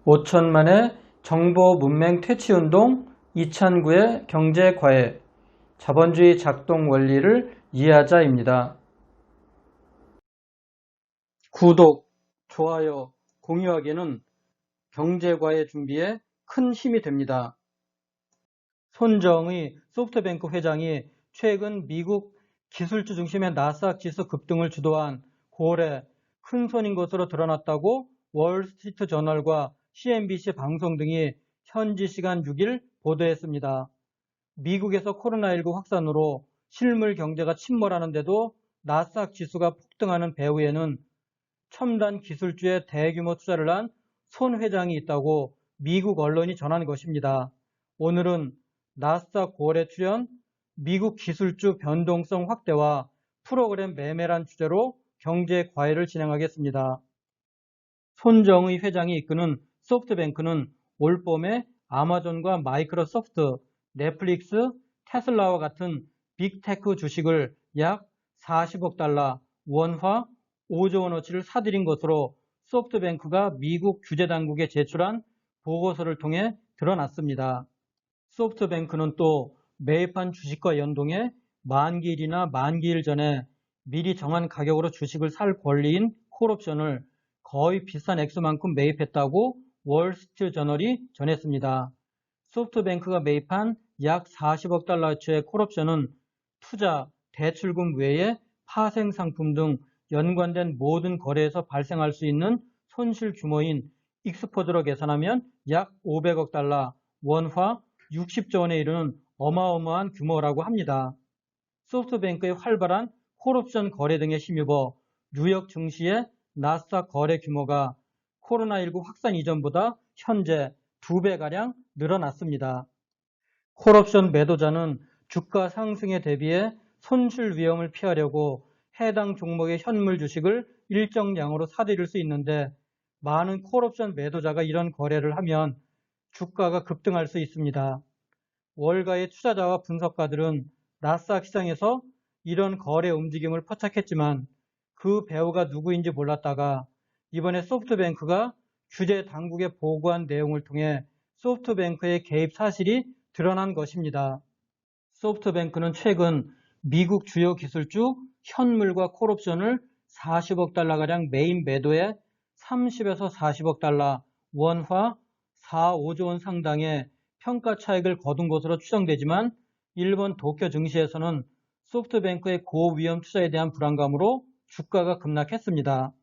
5천만의 정보 문맹 퇴치운동 2009의 경제과외 자본주의 작동 원리를 이해하자입니다. 구독, 좋아요, 공유하기는 경제과외 준비에 큰 힘이 됩니다. 손정의 소프트뱅크 회장이 최근 미국 기술주 중심의 나스닥 지수 급등을 주도한 고래 큰 손인 것으로 드러났다고 월스트리트 저널과 CNBC 방송 등이 현지 시간 6일 보도했습니다. 미국에서 코로나19 확산으로 실물 경제가 침몰하는데도 나스닥 지수가 폭등하는 배후에는 첨단 기술주에 대규모 투자를 한 손 회장이 있다고 미국 언론이 전한 것입니다. 오늘은 나스닥 고래 출현, 미국 기술주 변동성 확대와 프로그램 매매란 주제로 경제 과외를 진행하겠습니다. 손정의 회장이 이끄는 소프트뱅크는 올 봄에 아마존과 마이크로소프트, 넷플릭스, 테슬라와 같은 빅테크 주식을 약 40억 달러, 원화 5조 원어치를 사들인 것으로 소프트뱅크가 미국 규제당국에 제출한 보고서를 통해 드러났습니다. 소프트뱅크는 또 매입한 주식과 연동해 만기일이나 만기일 전에 미리 정한 가격으로 주식을 살 권리인 콜옵션을 거의 비싼 액수만큼 매입했다고 월스트리트 저널이 전했습니다. 소프트뱅크가 매입한 약 40억 달러어치의 콜옵션은 투자, 대출금 외에 파생 상품 등 연관된 모든 거래에서 발생할 수 있는 손실 규모인 익스포저로 계산하면 약 500억 달러, 원화 60조 원에 이르는 어마어마한 규모라고 합니다. 소프트뱅크의 활발한 콜옵션 거래 등에 힘입어 뉴욕 증시의 나스닥 거래 규모가 코로나19 확산 이전보다 현재 2배가량 늘어났습니다. 콜옵션 매도자는 주가 상승에 대비해 손실 위험을 피하려고 해당 종목의 현물 주식을 일정량으로 사들일 수 있는데 많은 콜옵션 매도자가 이런 거래를 하면 주가가 급등할 수 있습니다. 월가의 투자자와 분석가들은 나스닥 시장에서 이런 거래 움직임을 포착했지만 그 배우가 누구인지 몰랐다가 이번에 소프트뱅크가 규제 당국에 보고한 내용을 통해 소프트뱅크의 개입 사실이 드러난 것입니다. 소프트뱅크는 최근 미국 주요 기술주 현물과 콜옵션을 40억 달러가량 매입 매도에 30에서 40억 달러, 원화 4, 5조 원 상당의 평가 차익을 거둔 것으로 추정되지만 일본 도쿄 증시에서는 소프트뱅크의 고위험 투자에 대한 불안감으로 주가가 급락했습니다.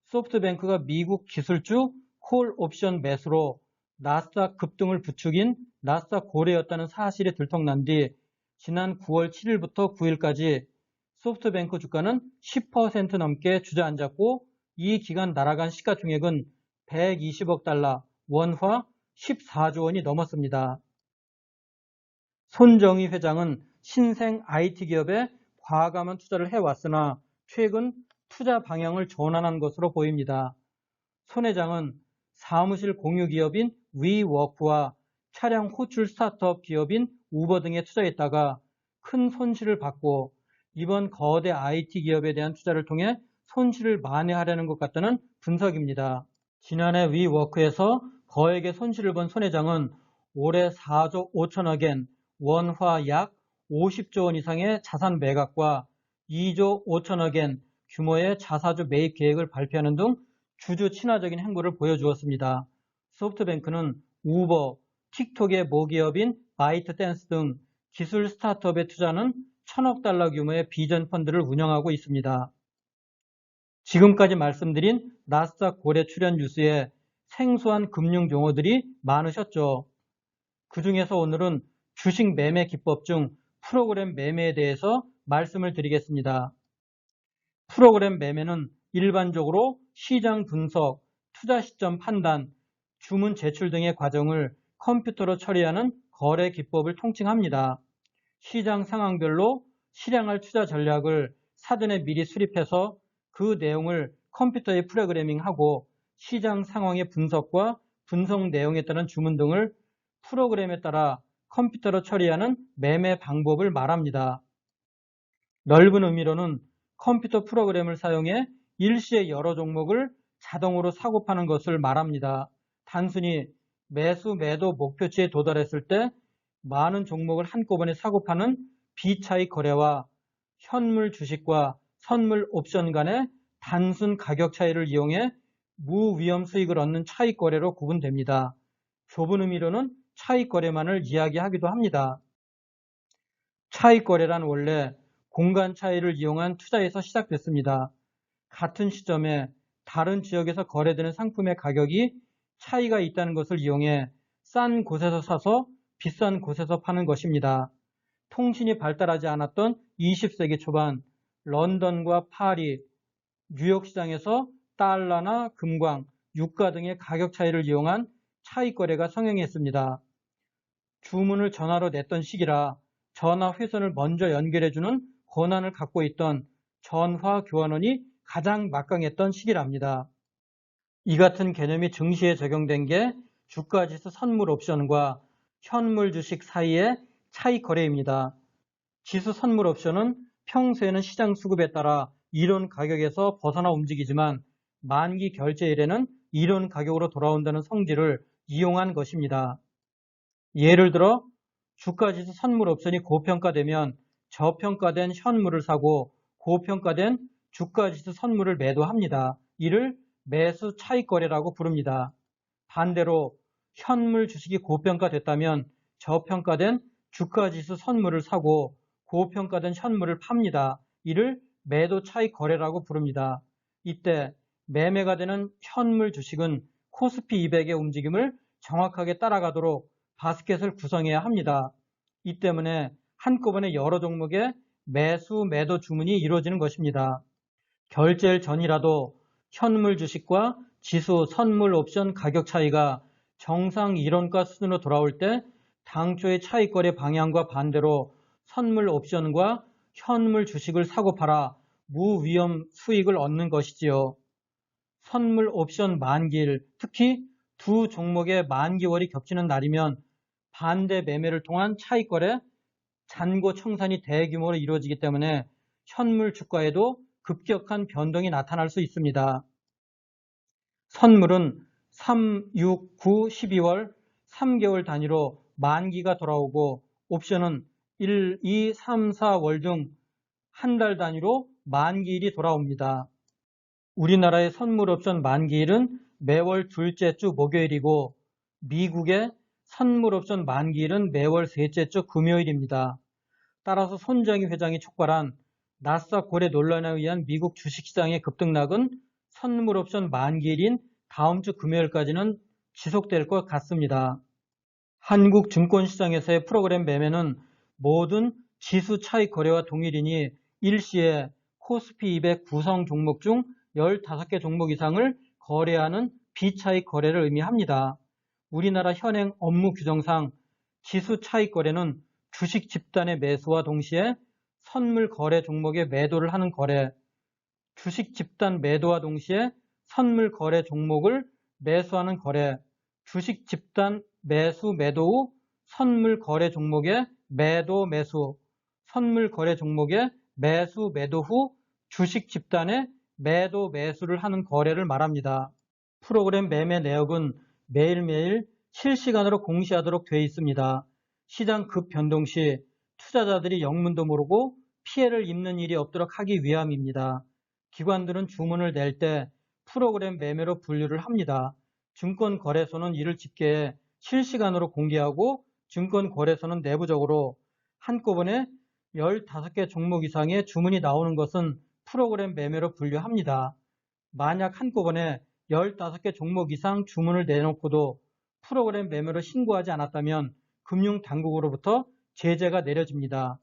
소프트뱅크가 미국 기술주 콜 옵션 매수로 나스닥 급등을 부추긴 나스닥 고래였다는 사실이 들통난 뒤 지난 9월 7일부터 9일까지 소프트뱅크 주가는 10% 넘게 주저앉았고 이 기간 날아간 시가총액은 120억 달러, 원화 14조 원이 넘었습니다. 손정의 회장은 신생 IT 기업에 과감한 투자를 해왔으나 최근 투자 방향을 전환한 것으로 보입니다. 손 회장은 사무실 공유 기업인 위워크와 차량 호출 스타트업 기업인 우버 등에 투자했다가 큰 손실을 받고 이번 거대 IT 기업에 대한 투자를 통해 손실을 만회하려는 것 같다는 분석입니다. 지난해 위워크에서 거액의 손실을 본 손 회장은 올해 4조 5천억엔 원화 약 50조 원 이상의 자산 매각과 2조 5천억엔 규모의 자사주 매입 계획을 발표하는 등 주주 친화적인 행보를 보여주었습니다. 소프트뱅크는 우버, 틱톡의 모기업인 바이트댄스 등 기술 스타트업에 투자하는 1,000억 달러 규모의 비전 펀드를 운영하고 있습니다. 지금까지 말씀드린 나스닥 고래 출현 뉴스에 생소한 금융 용어들이 많으셨죠. 그 중에서 오늘은 주식 매매 기법 중 프로그램 매매에 대해서 말씀을 드리겠습니다. 프로그램 매매는 일반적으로 시장 분석, 투자 시점 판단, 주문 제출 등의 과정을 컴퓨터로 처리하는 거래 기법을 통칭합니다. 시장 상황별로 실행할 투자 전략을 사전에 미리 수립해서 그 내용을 컴퓨터에 프로그래밍하고 시장 상황의 분석과 분석 내용에 따른 주문 등을 프로그램에 따라 컴퓨터로 처리하는 매매 방법을 말합니다. 넓은 의미로는 컴퓨터 프로그램을 사용해 일시에 여러 종목을 자동으로 사고 파는 것을 말합니다. 단순히 매수 매도 목표치에 도달했을 때 많은 종목을 한꺼번에 사고 파는 비차익 거래와 현물 주식과 선물 옵션 간의 단순 가격 차이를 이용해 무위험 수익을 얻는 차익 거래로 구분됩니다. 좁은 의미로는 차익 거래만을 이야기하기도 합니다. 차익 거래란 원래 공간 차이를 이용한 투자에서 시작됐습니다. 같은 시점에 다른 지역에서 거래되는 상품의 가격이 차이가 있다는 것을 이용해 싼 곳에서 사서 비싼 곳에서 파는 것입니다. 통신이 발달하지 않았던 20세기 초반 런던과 파리, 뉴욕 시장에서 달러나 금광, 유가 등의 가격 차이를 이용한 차익 거래가 성행했습니다. 주문을 전화로 냈던 시기라 전화 회선을 먼저 연결해주는 권한을 갖고 있던 전화 교환원이 가장 막강했던 시기랍니다. 이 같은 개념이 증시에 적용된 게 주가지수 선물 옵션과 현물 주식 사이의 차익 거래입니다. 지수 선물 옵션은 평소에는 시장 수급에 따라 이론 가격에서 벗어나 움직이지만 만기 결제일에는 이론 가격으로 돌아온다는 성질을 이용한 것입니다. 예를 들어 주가지수 선물 옵션이 고평가되면 저평가된 현물을 사고 고평가된 주가지수 선물을 매도합니다. 이를 매수 차익 거래라고 부릅니다. 반대로 현물 주식이 고평가됐다면 저평가된 주가지수 선물을 사고 고평가된 현물을 팝니다. 이를 매도 차익 거래라고 부릅니다. 이때 매매가 되는 현물 주식은 코스피 200의 움직임을 정확하게 따라가도록 바스켓을 구성해야 합니다. 이 때문에 한꺼번에 여러 종목의 매수, 매도 주문이 이루어지는 것입니다. 결제일 전이라도 현물 주식과 지수, 선물, 옵션 가격 차이가 정상 이론가 수준으로 돌아올 때 당초의 차익 거래 방향과 반대로 선물 옵션과 현물 주식을 사고 팔아 무위험 수익을 얻는 것이지요. 선물 옵션 만기일, 특히 두 종목의 만기월이 겹치는 날이면 반대 매매를 통한 차익 거래, 잔고 청산이 대규모로 이루어지기 때문에 현물 주가에도 급격한 변동이 나타날 수 있습니다. 선물은 3, 6, 9, 12월 3개월 단위로 만기가 돌아오고 옵션은 1, 2, 3, 4월 등 한 달 단위로 만기일이 돌아옵니다. 우리나라의 선물 옵션 만기일은 매월 둘째 주 목요일이고 미국의 선물 옵션 만기일은 매월 셋째 주 금요일입니다. 따라서 손정희 회장이 촉발한 나스닥 거래 논란에 의한 미국 주식시장의 급등락은 선물 옵션 만기일인 다음 주 금요일까지는 지속될 것 같습니다. 한국 증권시장에서의 프로그램 매매는 모든 지수 차익 거래와 동일이니 일시에 코스피 200 구성 종목 중 15개 종목 이상을 거래하는 비차익 거래를 의미합니다. 우리나라 현행 업무 규정상 지수 차익 거래는 주식 집단의 매수와 동시에 선물 거래 종목의 매도를 하는 거래, 주식 집단 매도와 동시에 선물 거래 종목을 매수하는 거래, 주식 집단 매수 매도 후 선물 거래 종목의 매도 매수, 선물 거래 종목의 매수 매도 후 주식 집단의 매도 매수를 하는 거래를 말합니다. 프로그램 매매 내역은 매일매일 실시간으로 공시하도록 되어 있습니다. 시장 급 변동 시 투자자들이 영문도 모르고 피해를 입는 일이 없도록 하기 위함입니다. 기관들은 주문을 낼 때 프로그램 매매로 분류를 합니다. 증권거래소는 이를 집계해 실시간으로 공개하고 증권거래소는 내부적으로 한꺼번에 15개 종목 이상의 주문이 나오는 것은 프로그램 매매로 분류합니다. 만약 한꺼번에 15개 종목 이상 주문을 내놓고도 프로그램 매매로 신고하지 않았다면 금융당국으로부터 제재가 내려집니다.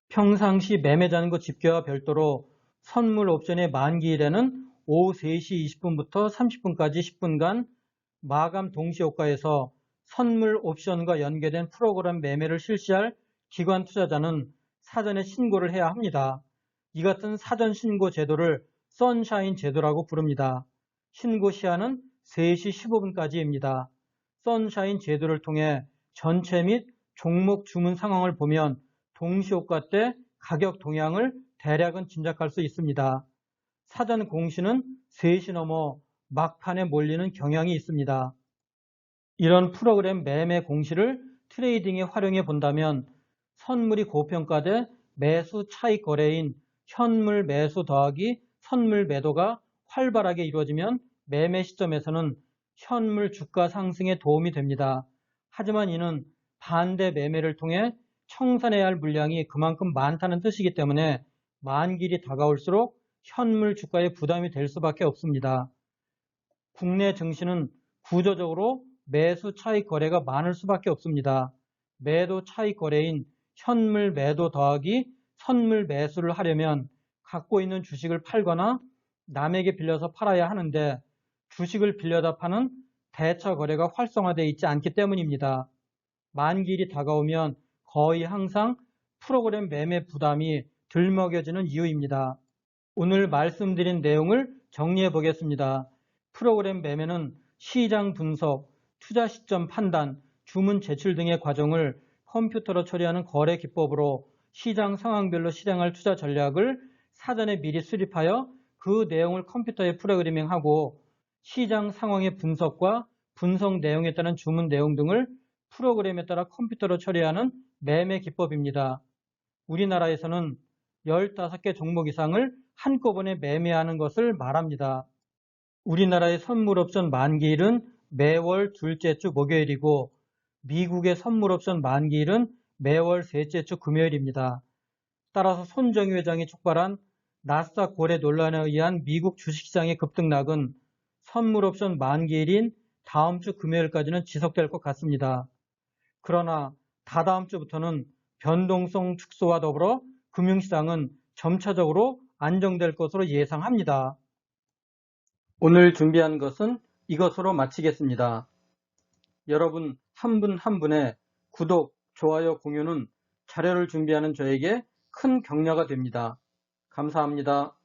평상시 매매 잔고 집계와 별도로 선물 옵션의 만기일에는 오후 3시 20분부터 30분까지 10분간 마감 동시효과에서 선물 옵션과 연계된 프로그램 매매를 실시할 기관 투자자는 사전에 신고를 해야 합니다. 이 같은 사전 신고 제도를 선샤인 제도라고 부릅니다. 신고 시한은 3시 15분까지입니다. 선샤인 제도를 통해 전체 및 종목 주문 상황을 보면 동시효과 때 가격 동향을 대략은 짐작할 수 있습니다. 사전 공시는 3시 넘어 막판에 몰리는 경향이 있습니다. 이런 프로그램 매매 공시를 트레이딩에 활용해 본다면 선물이 고평가돼 매수 차익 거래인 현물 매수 더하기 선물 매도가 활발하게 이루어지면 매매 시점에서는 현물 주가 상승에 도움이 됩니다. 하지만 이는 반대 매매를 통해 청산해야 할 물량이 그만큼 많다는 뜻이기 때문에 만기일이 다가올수록 현물 주가에 부담이 될 수밖에 없습니다. 국내 증시는 구조적으로 매수 차익 거래가 많을 수밖에 없습니다. 매도 차익 거래인 현물 매도 더하기 선물 매수를 하려면 갖고 있는 주식을 팔거나 남에게 빌려서 팔아야 하는데 주식을 빌려다 파는 대차 거래가 활성화되어 있지 않기 때문입니다. 만기일이 다가오면 거의 항상 프로그램 매매 부담이 들먹여지는 이유입니다. 오늘 말씀드린 내용을 정리해 보겠습니다. 프로그램 매매는 시장 분석, 투자 시점 판단, 주문 제출 등의 과정을 컴퓨터로 처리하는 거래 기법으로 시장 상황별로 실행할 투자 전략을 사전에 미리 수립하여 그 내용을 컴퓨터에 프로그래밍하고 시장 상황의 분석과 분석 내용에 따른 주문 내용 등을 프로그램에 따라 컴퓨터로 처리하는 매매 기법입니다. 우리나라에서는 15개 종목 이상을 한꺼번에 매매하는 것을 말합니다. 우리나라의 선물옵션 만기일은 매월 둘째 주 목요일이고 미국의 선물옵션 만기일은 매월 셋째 주 금요일입니다. 따라서 손정희 회장이 촉발한 나스닥 거래 논란에 의한 미국 주식시장의 급등락은 선물옵션 만기일인 다음 주 금요일까지는 지속될 것 같습니다. 그러나 다다음 주부터는 변동성 축소와 더불어 금융시장은 점차적으로 안정될 것으로 예상합니다. 오늘 준비한 것은 이것으로 마치겠습니다. 여러분 한 분 한 분의 구독, 좋아요, 공유는 자료를 준비하는 저에게 큰 격려가 됩니다. 감사합니다.